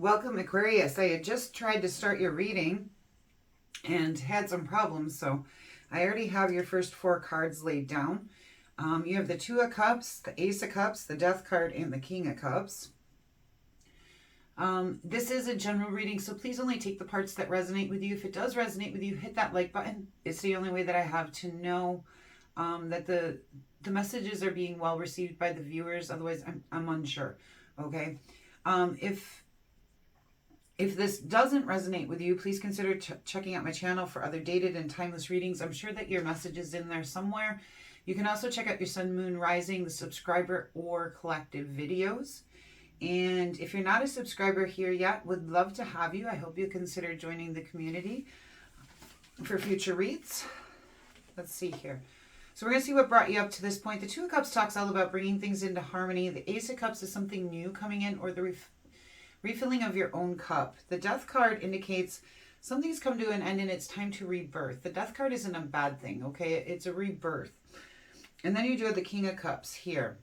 Welcome, Aquarius. I had just tried to start your reading and had some problems, so I already have your first 4 cards laid down. You have the Two of Cups, the Ace of Cups, the Death card, and the King of Cups. This is a general reading, so please only take the parts that resonate with you. If it does resonate with you, hit that like button. It's the only way that I have to know that the messages are being well received by the viewers. Otherwise, I'm unsure. Okay. If this doesn't resonate with you, please consider checking out my channel for other dated and timeless readings. I'm sure that your message is in there somewhere. You can also check out your Sun, Moon, Rising, the subscriber or collective videos. And if you're not a subscriber here yet, would love to have you. I hope you consider joining the community for future reads. Let's see here. So we're going to see what brought you up to this point. The Two of Cups talks all about bringing things into harmony. The Ace of Cups is something new coming in, or the refilling of your own cup. The Death card indicates something's come to an end and it's time to rebirth. The Death card isn't a bad thing, okay? It's a rebirth. And then you do have the King of Cups here.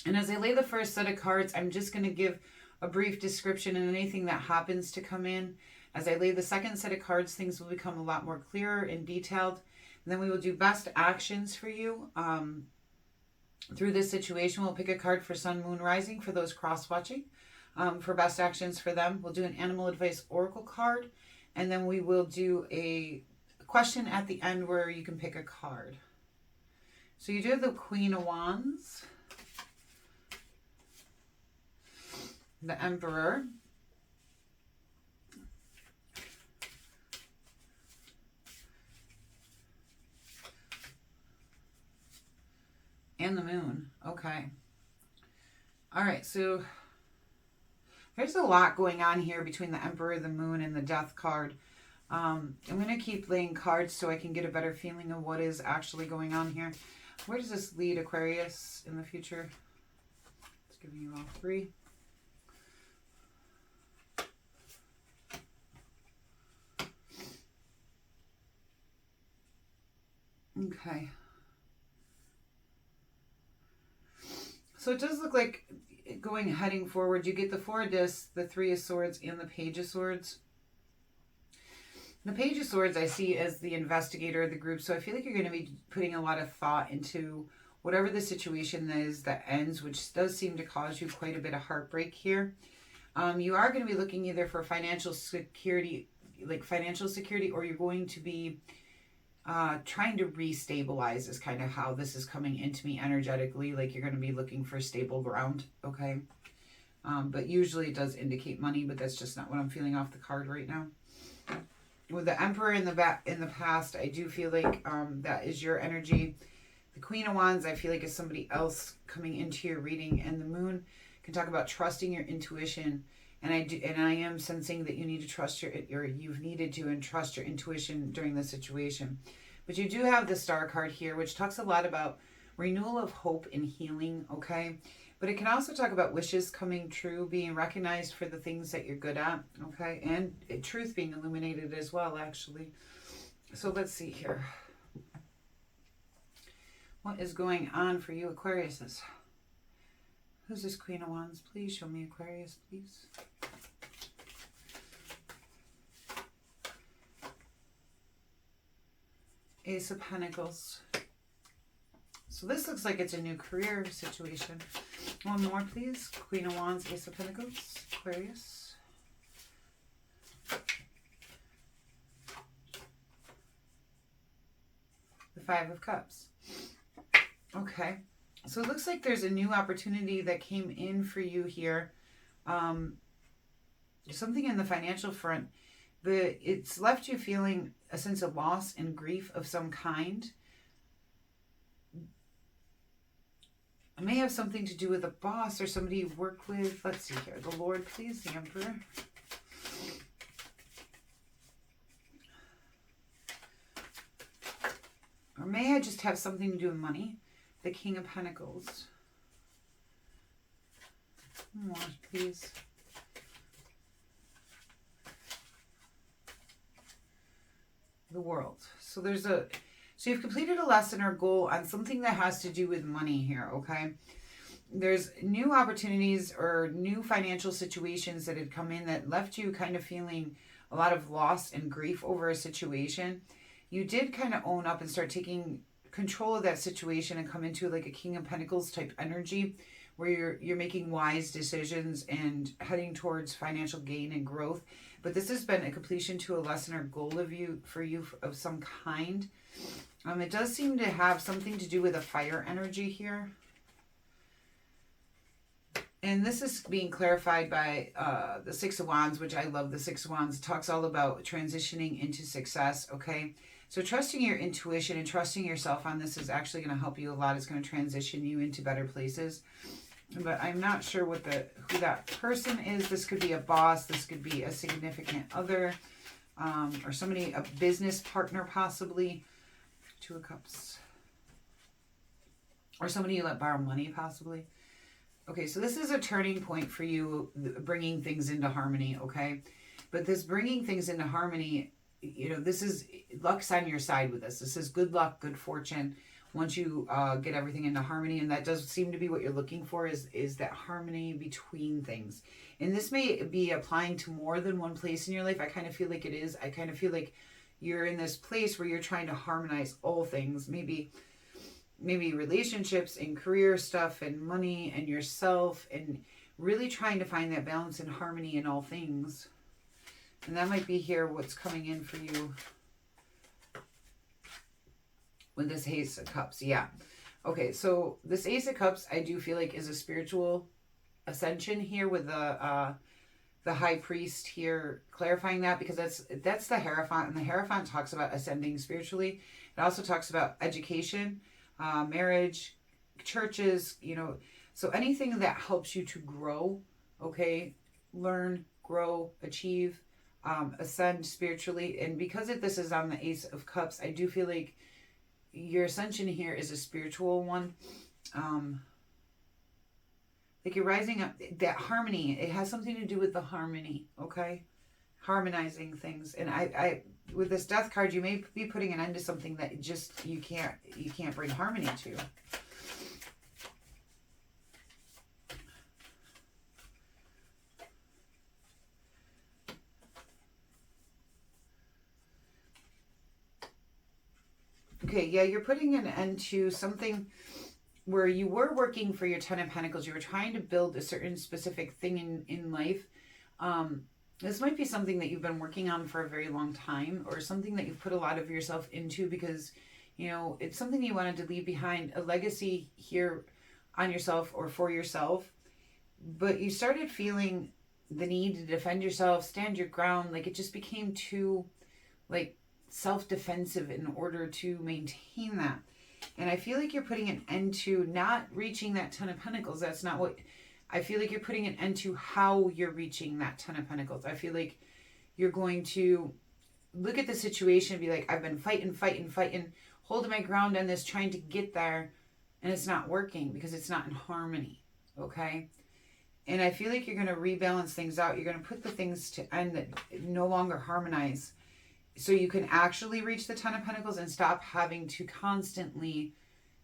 And as I lay the first set of cards, I'm just going to give a brief description and anything that happens to come in. As I lay the second set of cards, things will become a lot more clearer and detailed. And then we will do best actions for you through this situation. We'll pick a card for Sun, Moon, Rising for those cross-watching. For best actions for them. We'll do an animal advice oracle card, and then we will do a question at the end where you can pick a card. So you do have the Queen of Wands, the Emperor, and the Moon. Okay. All right, so there's a lot going on here between the Emperor, the Moon, and the Death card. I'm going to keep laying cards so I can get a better feeling of what is actually going on here. Where does this lead, Aquarius, in the future? It's giving you all 3. Okay. So it does look like heading forward, you get the 4 of Discs, the 3 of Swords, and the Page of Swords. The Page of Swords I see as the investigator of the group, so I feel like you're going to be putting a lot of thought into whatever the situation is that ends, which does seem to cause you quite a bit of heartbreak here. You are going to be looking either for financial security, or you're going to be trying to restabilize is kind of how this is coming into me energetically. Like you're going to be looking for stable ground, okay? But usually it does indicate money, but that's just not what I'm feeling off the card right now. With the Emperor in the past, I do feel like that is your energy. The Queen of Wands, I feel like is somebody else coming into your reading, and the Moon can talk about trusting your intuition. And I am sensing that you need to trust you've needed to and trust your intuition during this situation. But you do have the Star card here, which talks a lot about renewal of hope and healing, okay? But it can also talk about wishes coming true, being recognized for the things that you're good at, okay? And truth being illuminated as well, actually. So let's see here. What is going on for you, Aquariuses? Who's this Queen of Wands? Please show me Aquarius, please. Ace of Pentacles. So this looks like it's a new career situation. One more, please. Queen of Wands, Ace of Pentacles, Aquarius. The Five of Cups. Okay. So it looks like there's a new opportunity that came in for you here. Something in the financial front. It's left you feeling a sense of loss and grief of some kind. It may have something to do with a boss or somebody you work with. Let's see here. The Lord, please, the Emperor. Or may I just have something to do with money? The King of Pentacles. More, please. The World. So you've completed a lesson or goal on something that has to do with money here, okay? there's new opportunities or new financial situations that had come in that left you kind of feeling a lot of loss and grief over a situation. You did kind of own up and start taking control of that situation and come into like a King of Pentacles type energy where you're making wise decisions and heading towards financial gain and growth. But this has been a completion to a lesson or goal of you of some kind. It does seem to have something to do with a fire energy here. And this is being clarified by the Six of Wands, which I love. The Six of Wands talks all about transitioning into success, okay? So trusting your intuition and trusting yourself on this is actually going to help you a lot. It's going to transition you into better places. But I'm not sure who that person is. This could be a boss. This could be a significant other, or somebody, a business partner possibly. Two of Cups. Or somebody you let borrow money possibly. Okay, so this is a turning point for you, bringing things into harmony, okay? But this bringing things into harmony, you know, this is, luck's on your side with this. This is good luck, good fortune, once you get everything into harmony. And that does seem to be what you're looking for, is that harmony between things. And this may be applying to more than one place in your life. I kind of feel like it is. I kind of feel like you're in this place where you're trying to harmonize all things. Maybe relationships and career stuff and money and yourself, and really trying to find that balance and harmony in all things. And that might be here what's coming in for you with this Ace of Cups. Yeah. Okay, so this Ace of Cups, I do feel like is a spiritual ascension here with the High Priest here, clarifying that, because that's the Hierophant, and the Hierophant talks about ascending spiritually. It also talks about education, marriage, churches, you know, so anything that helps you to grow, okay, learn, grow, achieve, ascend spiritually. And because this is on the Ace of Cups, I do feel like your ascension here is a spiritual one. Like you're rising up, that harmony, it has something to do with the harmony, okay? Harmonizing things. And I with this Death card, you may be putting an end to something that just you can't bring harmony to. Okay, yeah, you're putting an end to something where you were working for your Ten of Pentacles. You were trying to build a certain specific thing in life. This might be something that you've been working on for a very long time, or something that you've put a lot of yourself into because, you know, it's something you wanted to leave behind, a legacy here on yourself or for yourself. But you started feeling the need to defend yourself, stand your ground. Like it just became too, like, self-defensive in order to maintain that. And I feel like you're putting an end to not reaching that Ten of Pentacles. That's not what... I feel like you're putting an end to how you're reaching that Ten of Pentacles. I feel like you're going to look at the situation and be like, I've been fighting, holding my ground on this, trying to get there, and it's not working because it's not in harmony, okay? And I feel like you're going to rebalance things out. You're going to put the things to end that no longer harmonize, so you can actually reach the Ten of Pentacles and stop having to constantly,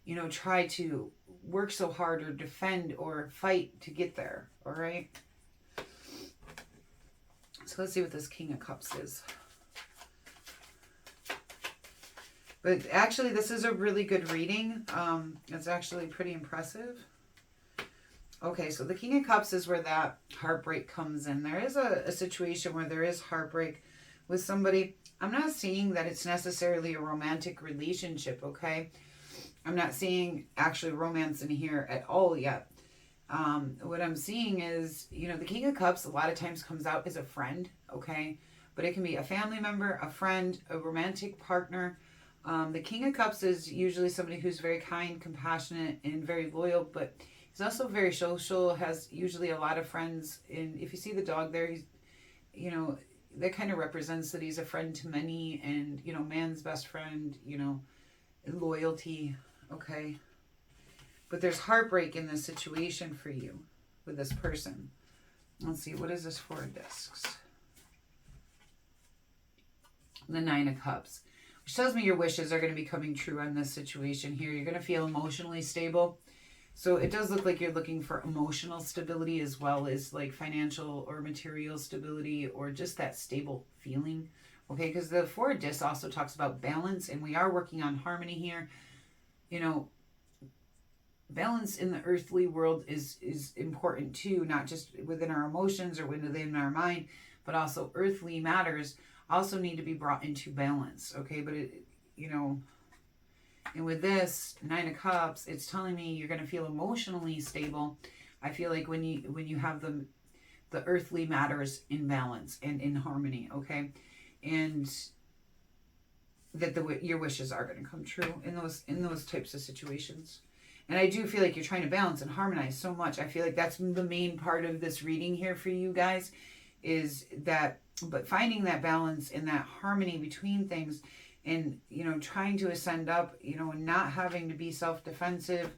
you know, try to work so hard or defend or fight to get there. All right. So let's see what this King of Cups is. But actually, this is a really good reading. It's actually pretty impressive. Okay, so the King of Cups is where that heartbreak comes in. There is a situation where there is heartbreak with somebody. I'm not seeing that it's necessarily a romantic relationship, okay? I'm not seeing actually romance in here at all yet. What I'm seeing is, you know, the King of Cups a lot of times comes out as a friend, okay? But it can be a family member, a friend, a romantic partner. The King of Cups is usually somebody who's very kind, compassionate, and very loyal, but he's also very social, has usually a lot of friends. And if you see the dog there, he's, you know, that kind of represents that he's a friend to many, and, you know, man's best friend, you know, loyalty, okay? But there's heartbreak in this situation for you with this person. Let's see, what is this 4 of discs? The 9 of Cups, which tells me your wishes are going to be coming true on this situation here. You're going to feel emotionally stable. So it does look like you're looking for emotional stability as well as like financial or material stability or just that stable feeling. Okay, because the Four of Discs also talks about balance, and we are working on harmony here. You know, balance in the earthly world is important too, not just within our emotions or within our mind, but also earthly matters also need to be brought into balance. Okay, but it, you know, and with this Nine of Cups, it's telling me you're going to feel emotionally stable. I feel like when you have the earthly matters in balance and in harmony. Okay, and that your wishes are going to come true in those types of situations. And I do feel like you're trying to balance and harmonize so much. I feel like that's the main part of this reading here for you guys, is that, but finding that balance and that harmony between things, and, you know, trying to ascend up, you know, and not having to be self-defensive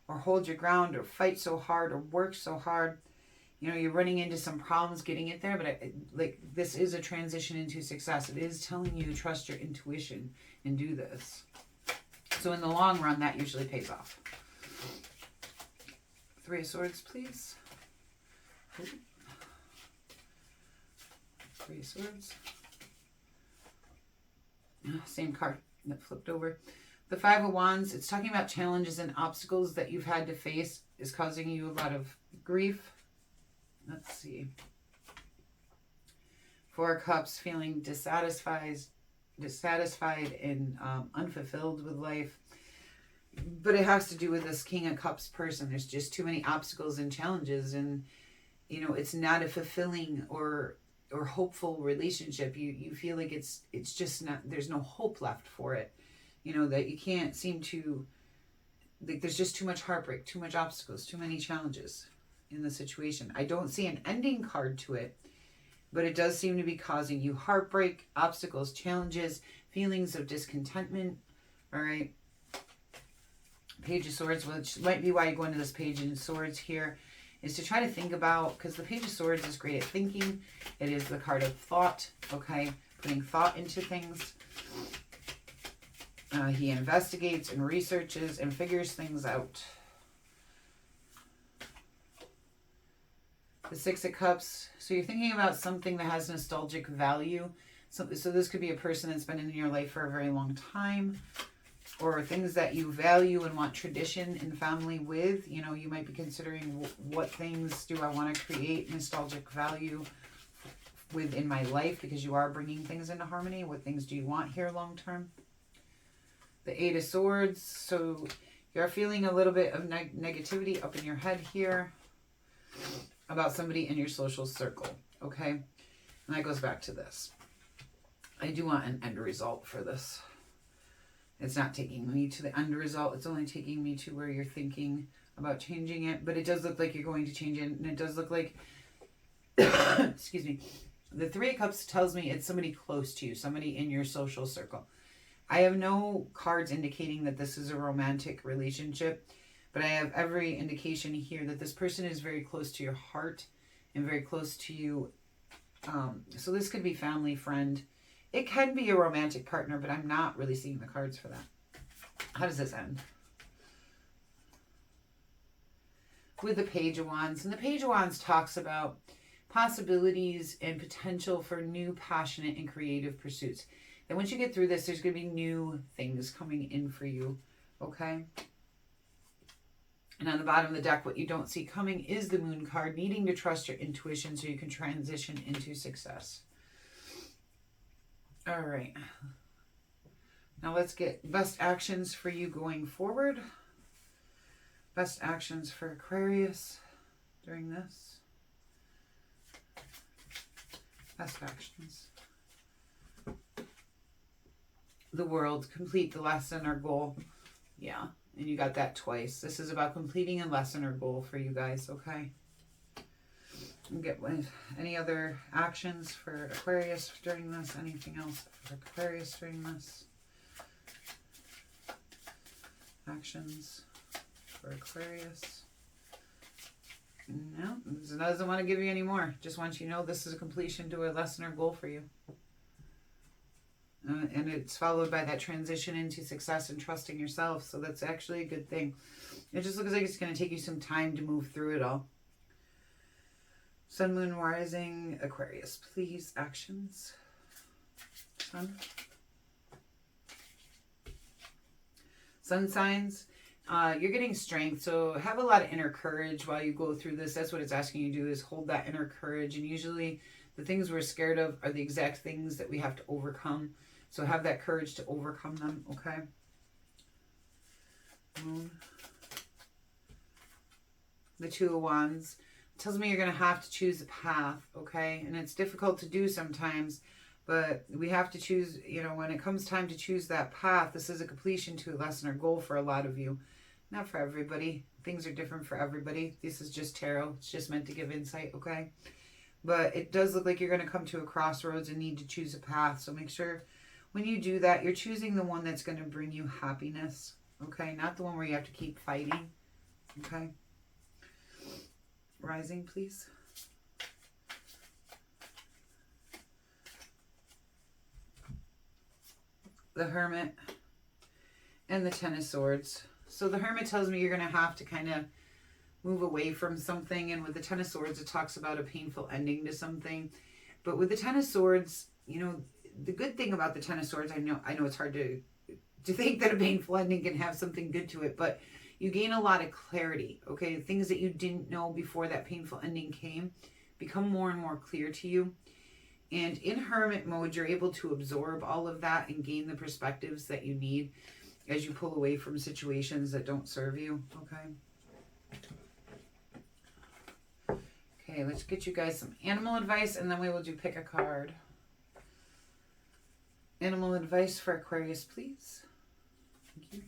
or hold your ground or fight so hard or work so hard. You know, you're running into some problems getting it there, but like this is a transition into success. It is telling you to trust your intuition and do this. So in the long run, that usually pays off. Three of Swords, please. Three of Swords. Same card that flipped over. The Five of Wands, it's talking about challenges and obstacles that you've had to face is causing you a lot of grief. Let's see. Four of Cups, feeling dissatisfied and unfulfilled with life. But it has to do with this King of Cups person. There's just too many obstacles and challenges, and you know, it's not a fulfilling or hopeful relationship. You feel like it's just not, there's no hope left for it. You know, that you can't seem to, like, there's just too much heartbreak, too much obstacles, too many challenges in the situation. I don't see an ending card to it, but it does seem to be causing you heartbreak, obstacles, challenges, feelings of discontentment. All right. Page of Swords, which might be why you go into this Page of Swords here, is to try to think about, because the Page of Swords is great at thinking. It is the card of thought, okay? Putting thought into things. He investigates and researches and figures things out. The Six of Cups. So you're thinking about something that has nostalgic value. So this could be a person that's been in your life for a very long time, or things that you value and want tradition in family with. You know, you might be considering what things do I want to create nostalgic value within my life, because you are bringing things into harmony. What things do you want here long term? The Eight of Swords. So you're feeling a little bit of negativity up in your head here about somebody in your social circle, okay? And that goes back to this. I do want an end result for this. It's not taking me to the end result. It's only taking me to where you're thinking about changing it. But it does look like you're going to change it. And it does look like, excuse me, the Three of Cups tells me it's somebody close to you, somebody in your social circle. I have no cards indicating that this is a romantic relationship, but I have every indication here that this person is very close to your heart and very close to you. So this could be family, friend. It can be a romantic partner, but I'm not really seeing the cards for that. How does this end? With the Page of Wands. And the Page of Wands talks about possibilities and potential for new passionate and creative pursuits. And once you get through this, there's going to be new things coming in for you. Okay? And on the bottom of the deck, what you don't see coming is the Moon card, needing to trust your intuition so you can transition into success. All right. Now let's get best actions for you going forward. Best actions for Aquarius during this. Best actions. The World, complete the lesson or goal. Yeah, and you got that twice. This is about completing a lesson or goal for you guys, okay? And get any other actions for Aquarius during this? Anything else for Aquarius during this? Actions for Aquarius. No, it doesn't want to give you any more. Just wants you to know this is a completion to a lesson or goal for you. and it's followed by that transition into success and trusting yourself. So that's actually a good thing. It just looks like it's going to take you some time to move through it all. Sun, Moon, Rising, Aquarius. Please, actions. Sun. Sun signs. You're getting strength, so have a lot of inner courage while you go through this. That's what it's asking you to do, is hold that inner courage. And usually the things we're scared of are the exact things that we have to overcome. So have that courage to overcome them, okay? Moon. The Two of Wands. It tells me you're going to have to choose a path, okay? And it's difficult to do sometimes, but we have to choose, you know, when it comes time to choose that path, this is a completion to a lesson or goal for a lot of you. Not for everybody. Things are different for everybody. This is just tarot. It's just meant to give insight, okay? But it does look like you're going to come to a crossroads and need to choose a path. So make sure when you do that, you're choosing the one that's going to bring you happiness, okay? Not the one where you have to keep fighting, okay? Rising, please. The Hermit and the Ten of Swords. So the Hermit tells me you're going to have to kind of move away from something. And with the Ten of Swords, it talks about a painful ending to something. But with the Ten of Swords, you know, the good thing about the Ten of Swords, I know it's hard to think that a painful ending can have something good to it, but you gain a lot of clarity, okay? Things that you didn't know before that painful ending came become more and more clear to you. And in Hermit mode, you're able to absorb all of that and gain the perspectives that you need as you pull away from situations that don't serve you, okay? Okay, let's get you guys some animal advice, and then we will do pick a card. Animal advice for Aquarius, please. Thank you.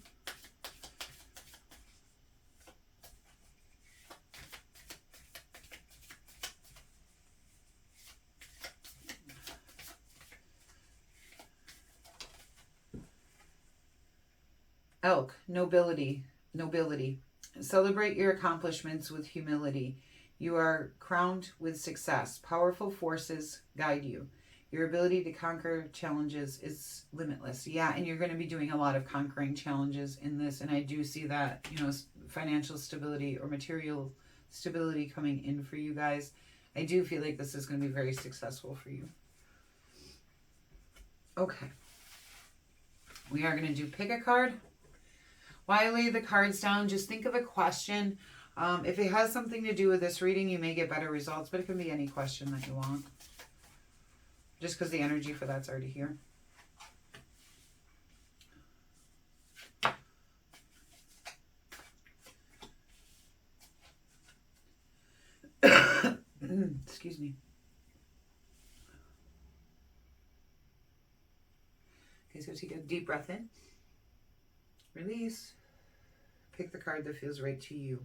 Elk, nobility. Celebrate your accomplishments with humility. You are crowned with success. Powerful forces guide you. Your ability to conquer challenges is limitless. Yeah, and you're going to be doing a lot of conquering challenges in this. And I do see that, you know, financial stability or material stability coming in for you guys. I do feel like this is going to be very successful for you. Okay. We are going to do pick a card. While I lay the cards down, just think of a question. If it has something to do with this reading, you may get better results, but it can be any question that you want. Just because the energy for that's already here. Excuse me. Okay, so take a deep breath in. Release. Pick the card that feels right to you.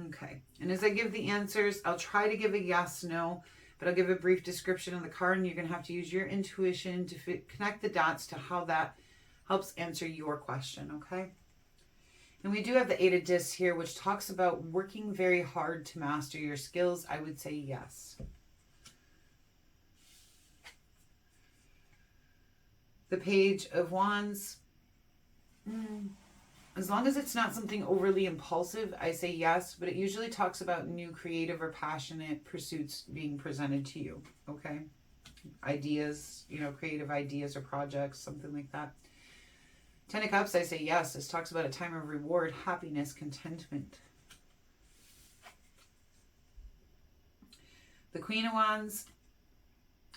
Okay, and as I give the answers, I'll try to give a yes, no, but I'll give a brief description of the card, and you're going to have to use your intuition to connect the dots to how that helps answer your question, okay? And we do have the Eight of Discs here, which talks about working very hard to master your skills. I would say yes. The Page of Wands. As long as it's not something overly impulsive, I say yes, but it usually talks about new creative or passionate pursuits being presented to you, okay? Ideas, you know, creative ideas or projects, something like that. Ten of Cups, I say yes. This talks about a time of reward, happiness, contentment. The Queen of Wands,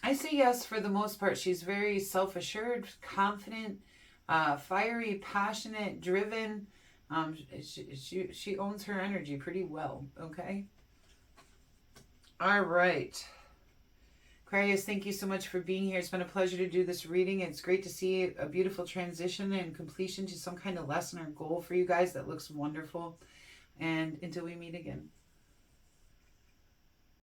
I say yes for the most part. She's very self-assured, confident, fiery, passionate, driven. She owns her energy pretty well, okay? All right. Aquarius, thank you so much for being here. It's been a pleasure to do this reading. It's great to see a beautiful transition and completion to some kind of lesson or goal for you guys that looks wonderful. And until we meet again.